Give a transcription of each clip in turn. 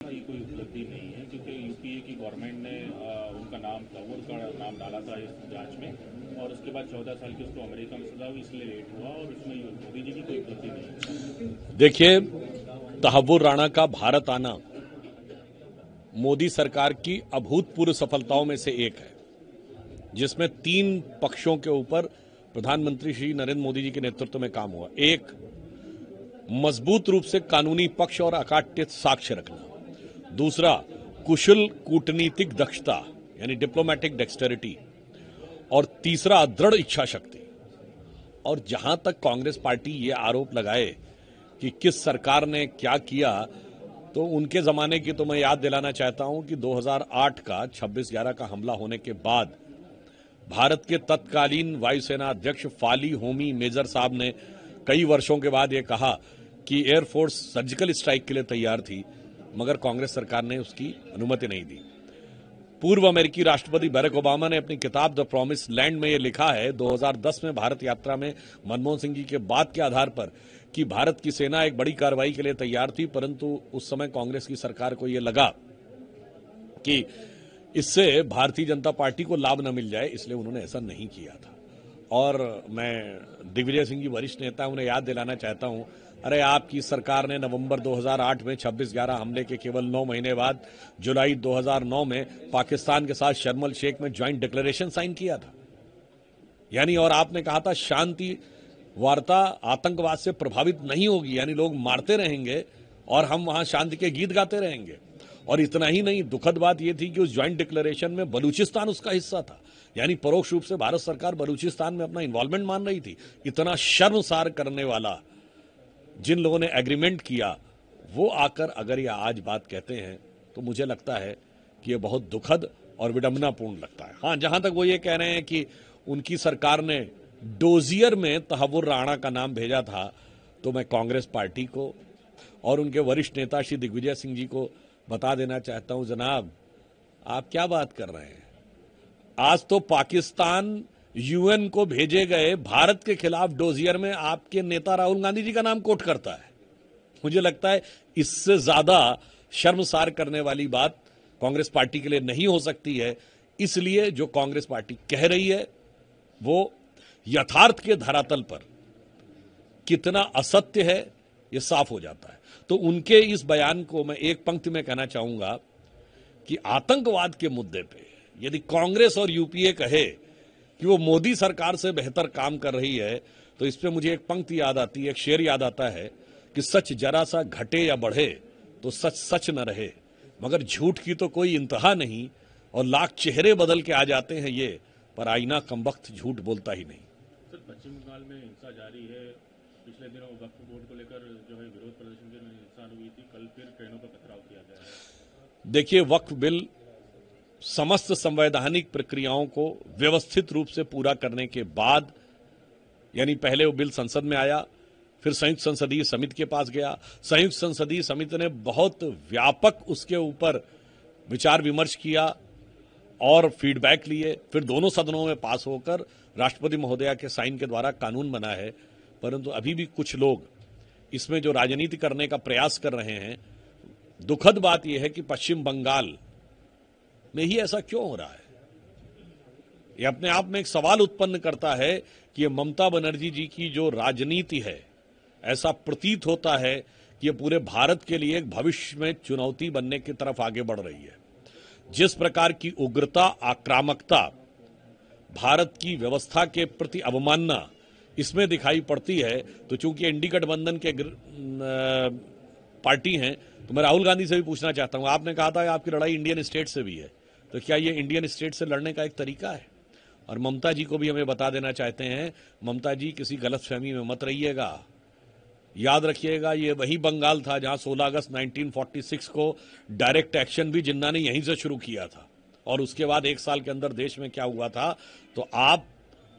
की कोई उपलब्धि नहीं है, क्योंकि यूपीए की गवर्नमेंट ने उनका नाम तंवर का नाम डाला था इस जांच में, और उसके बाद 14 साल की उसको अमेरिका में सजा हुई, इसलिए लेट हुआ, और उसमें मोदी जी की कोई उपलब्धि नहीं है। देखिए, तहव्वुर राणा का भारत आना मोदी सरकार की अभूतपूर्व सफलताओं में से एक है, जिसमें 3 पक्षों के ऊपर प्रधानमंत्री श्री नरेंद्र मोदी जी के नेतृत्व में काम हुआ। एक, मजबूत रूप से कानूनी पक्ष और अकाट्य साक्ष्य रखना। दूसरा, कुशल कूटनीतिक दक्षता यानी डिप्लोमेटिक डेक्सटेरिटी। और तीसरा, दृढ़ इच्छा शक्ति। और जहां तक कांग्रेस पार्टी ये आरोप लगाए कि किस सरकार ने क्या किया, तो उनके जमाने की तो मैं याद दिलाना चाहता हूं कि 2008 का 26/11 का हमला होने के बाद भारत के तत्कालीन वायुसेना अध्यक्ष फाली होमी मेजर साहब ने कई वर्षों के बाद यह कहा कि एयरफोर्स सर्जिकल स्ट्राइक के लिए तैयार थी, मगर कांग्रेस सरकार ने उसकी अनुमति नहीं दी। पूर्व अमेरिकी राष्ट्रपति बैरक ओबामा ने अपनी किताब द प्रॉमिस लैंड में यह लिखा है 2010 में भारत यात्रा में मनमोहन सिंह जी के बात के आधार पर कि भारत की सेना एक बड़ी कार्रवाई के लिए तैयार थी, परंतु उस समय कांग्रेस की सरकार को यह लगा कि इससे भारतीय जनता पार्टी को लाभ न मिल जाए, इसलिए उन्होंने ऐसा नहीं किया था। और मैं दिग्विजय सिंह जी वरिष्ठ नेता, उन्हें याद दिलाना चाहता हूं, अरे आपकी सरकार ने नवंबर 2008 में 26/11 हमले के केवल 9 महीने बाद जुलाई 2009 में पाकिस्तान के साथ शर्म शेख में ज्वाइंट डिक्लेरेशन साइन किया था। यानी, और आपने कहा था शांति वार्ता आतंकवाद से प्रभावित नहीं होगी, यानी लोग मारते रहेंगे और हम वहां शांति के गीत गाते रहेंगे। और इतना ही नहीं, दुखद बात यह थी कि उस ज्वाइंट डिक्लेरेशन में बलूचिस्तान उसका हिस्सा था, यानी परोक्ष रूप से भारत सरकार बलूचिस्तान में अपना इन्वॉल्वमेंट मान रही थी। इतना शर्मसार करने वाला जिन लोगों ने एग्रीमेंट किया, वो आकर अगर ये आज बात कहते हैं, तो मुझे लगता है कि ये बहुत दुखद और विडंबनापूर्ण लगता है। हाँ, जहां तक वो ये कह रहे हैं कि उनकी सरकार ने डोजियर में तहव्वुर राणा का नाम भेजा था, तो मैं कांग्रेस पार्टी को और उनके वरिष्ठ नेता श्री दिग्विजय सिंह जी को बता देना चाहता हूं, जनाब आप क्या बात कर रहे हैं। आज तो पाकिस्तान यूएन को भेजे गए भारत के खिलाफ डोजियर में आपके नेता राहुल गांधी जी का नाम कोट करता है। मुझे लगता है इससे ज्यादा शर्मसार करने वाली बात कांग्रेस पार्टी के लिए नहीं हो सकती है। इसलिए जो कांग्रेस पार्टी कह रही है वो यथार्थ के धरातल पर कितना असत्य है यह साफ हो जाता है। तो उनके इस बयान को मैं एक पंक्ति में कहना चाहूंगा कि आतंकवाद के मुद्दे पे यदि कांग्रेस और यूपीए कहे कि वो मोदी सरकार से बेहतर काम कर रही है, तो इस पे मुझे एक पंक्ति याद आती है, एक शेर याद आता है कि सच जरा सा घटे या बढ़े तो सच सच न रहे, मगर झूठ की तो कोई इंतहा नहीं, और लाख चेहरे बदल के आ जाते हैं ये, पर आईना कमबख्त झूठ बोलता ही नहीं। सर, पश्चिम बंगाल में हिंसा जारी है। पिछले दिनों वक्फ बोर्ड को लेकर जो है विरोध प्रदर्शन के हिंसा हुई थी, कल फिर ट्रेनों पर पथराव किया गया है। देखिए, वक्फ बिल समस्त संवैधानिक प्रक्रियाओं को व्यवस्थित रूप से पूरा करने के बाद, यानी पहले वो बिल संसद में आया, फिर संयुक्त संसदीय समिति के पास गया, संयुक्त संसदीय समिति ने बहुत व्यापक उसके ऊपर विचार विमर्श किया और फीडबैक लिए, फिर दोनों सदनों में पास होकर राष्ट्रपति महोदया के साइन के द्वारा कानून बना है। परंतु अभी भी कुछ लोग इसमें जो राजनीति करने का प्रयास कर रहे हैं, दुखद बात यह है कि पश्चिम बंगाल में ही ऐसा क्यों हो रहा है। यह अपने आप में एक सवाल उत्पन्न करता है कि यह ममता बनर्जी जी की जो राजनीति है, ऐसा प्रतीत होता है कि यह पूरे भारत के लिए एक भविष्य में चुनौती बनने की तरफ आगे बढ़ रही है। जिस प्रकार की उग्रता, आक्रामकता, भारत की व्यवस्था के प्रति अवमानना इसमें दिखाई पड़ती है, तो चूंकि एनडीए गठबंधन के पार्टी हैं, तो मैं राहुल गांधी से भी पूछना चाहता हूं, आपने कहा था आपकी लड़ाई इंडियन स्टेट से भी है, तो क्या ये इंडियन स्टेट से लड़ने का एक तरीका है। और ममता जी को भी हमें बता देना चाहते हैं, ममता जी किसी गलतफहमी में मत रहिएगा। याद रखिएगा, ये वही बंगाल था जहां 16 अगस्त 1946 को डायरेक्ट एक्शन भी जिन्ना ने यहीं से शुरू किया था, और उसके बाद एक साल के अंदर देश में क्या हुआ था। तो आप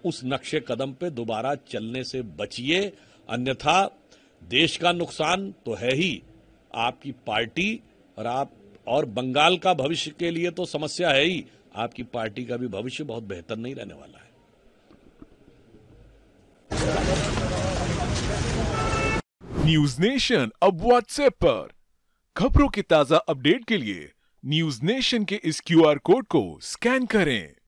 उस नक्शे कदम पे दोबारा चलने से बचिए, अन्यथा देश का नुकसान तो है ही, आपकी पार्टी और आप और बंगाल का भविष्य के लिए तो समस्या है ही, आपकी पार्टी का भी भविष्य बहुत बेहतर नहीं रहने वाला है। न्यूज नेशन अब व्हाट्सएप पर खबरों के ताजा अपडेट के लिए न्यूज नेशन के इस QR कोड को स्कैन करें।